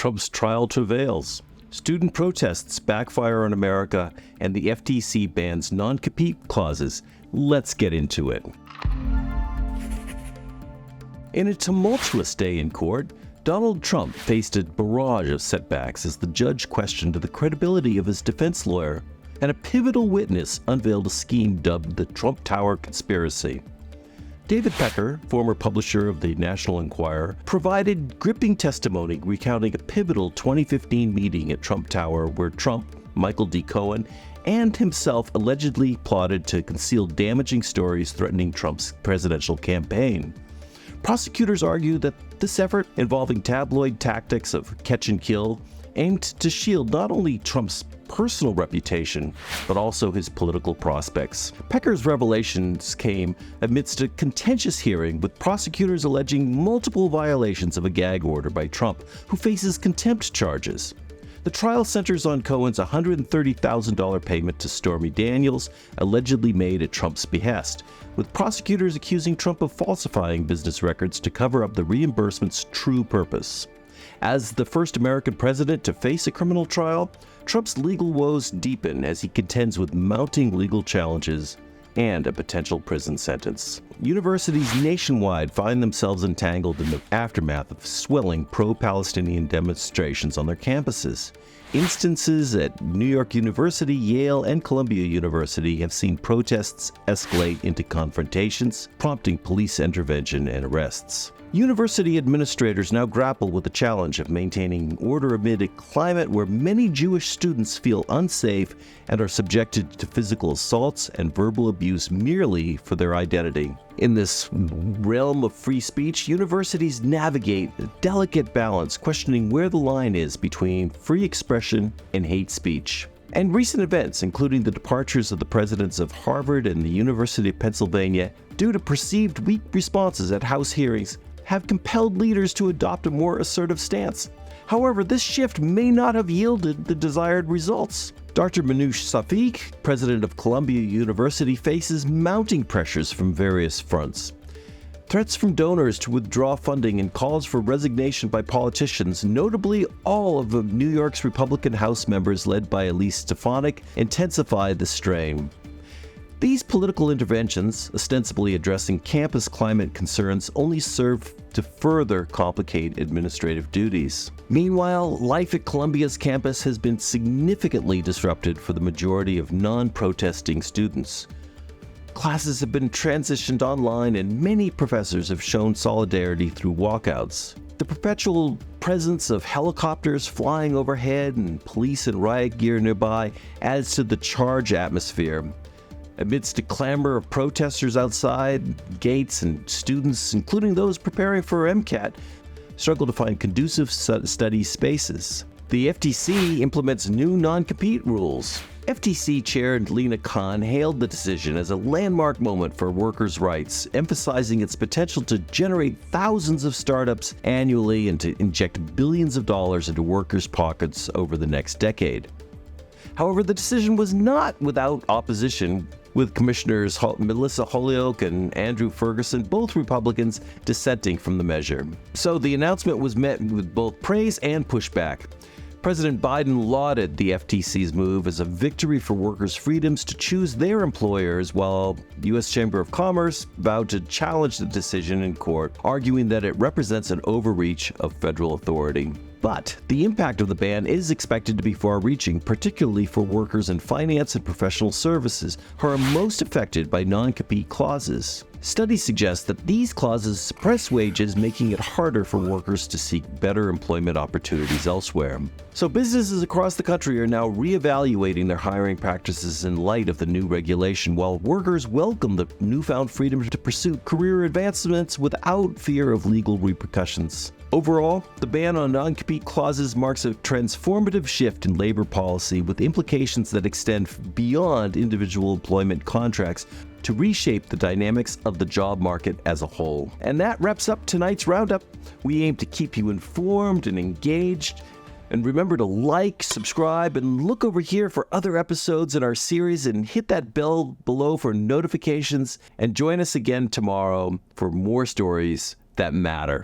Trump's trial travails. Student protests backfire on America, and the FTC bans non-compete clauses. Let's get into it. In a tumultuous day in court, Donald Trump faced a barrage of setbacks as the judge questioned the credibility of his defense lawyer, and a pivotal witness unveiled a scheme dubbed the Trump Tower Conspiracy. David Pecker, former publisher of the National Enquirer, provided gripping testimony recounting a pivotal 2015 meeting at Trump Tower where Trump, Michael D. Cohen, and himself allegedly plotted to conceal damaging stories threatening Trump's presidential campaign. Prosecutors argue that this effort, involving tabloid tactics of catch and kill, aimed to shield not only Trump's personal reputation, but also his political prospects. Pecker's revelations came amidst a contentious hearing with prosecutors alleging multiple violations of a gag order by Trump, who faces contempt charges. The trial centers on Cohen's $130,000 payment to Stormy Daniels, allegedly made at Trump's behest, with prosecutors accusing Trump of falsifying business records to cover up the reimbursement's true purpose. As the first American president to face a criminal trial, Trump's legal woes deepen as he contends with mounting legal challenges and a potential prison sentence. Universities nationwide find themselves entangled in the aftermath of swelling pro-Palestinian demonstrations on their campuses. Instances at New York University, Yale, and Columbia University have seen protests escalate into confrontations, prompting police intervention and arrests. University administrators now grapple with the challenge of maintaining order amid a climate where many Jewish students feel unsafe and are subjected to physical assaults and verbal abuse merely for their identity. In this realm of free speech, universities navigate a delicate balance, questioning where the line is between free expression and hate speech. And recent events, including the departures of the presidents of Harvard and the University of Pennsylvania due to perceived weak responses at House hearings, have compelled leaders to adopt a more assertive stance. However, this shift may not have yielded the desired results. Dr. Manoush Safik, president of Columbia University, faces mounting pressures from various fronts. Threats from donors to withdraw funding and calls for resignation by politicians, notably all of New York's Republican House members led by Elise Stefanik, intensify the strain. These political interventions, ostensibly addressing campus climate concerns, only serve to further complicate administrative duties. Meanwhile, life at Columbia's campus has been significantly disrupted for the majority of non-protesting students. Classes have been transitioned online, and many professors have shown solidarity through walkouts. The perpetual presence of helicopters flying overhead and police and riot gear nearby adds to the charged atmosphere. Amidst a clamor of protesters outside gates, and students, including those preparing for MCAT, struggle to find conducive study spaces. The FTC implements new non-compete rules. FTC Chair Lena Khan hailed the decision as a landmark moment for workers' rights, emphasizing its potential to generate thousands of startups annually and to inject billions of dollars into workers' pockets over the next decade. However, the decision was not without opposition, with Commissioners Melissa Holyoke and Andrew Ferguson, both Republicans, dissenting from the measure. So the announcement was met with both praise and pushback. President Biden lauded the FTC's move as a victory for workers' freedoms to choose their employers, while the U.S. Chamber of Commerce vowed to challenge the decision in court, arguing that it represents an overreach of federal authority. But the impact of the ban is expected to be far-reaching, particularly for workers in finance and professional services, who are most affected by non-compete clauses. Studies suggest that these clauses suppress wages, making it harder for workers to seek better employment opportunities elsewhere. So businesses across the country are now reevaluating their hiring practices in light of the new regulation, while workers welcome the newfound freedom to pursue career advancements without fear of legal repercussions. Overall, the ban on non-compete clauses marks a transformative shift in labor policy, with implications that extend beyond individual employment contracts to reshape the dynamics of the job market as a whole. And that wraps up tonight's roundup. We aim to keep you informed and engaged. And remember to like, subscribe, and look over here for other episodes in our series, and hit that bell below for notifications. And join us again tomorrow for more stories that matter.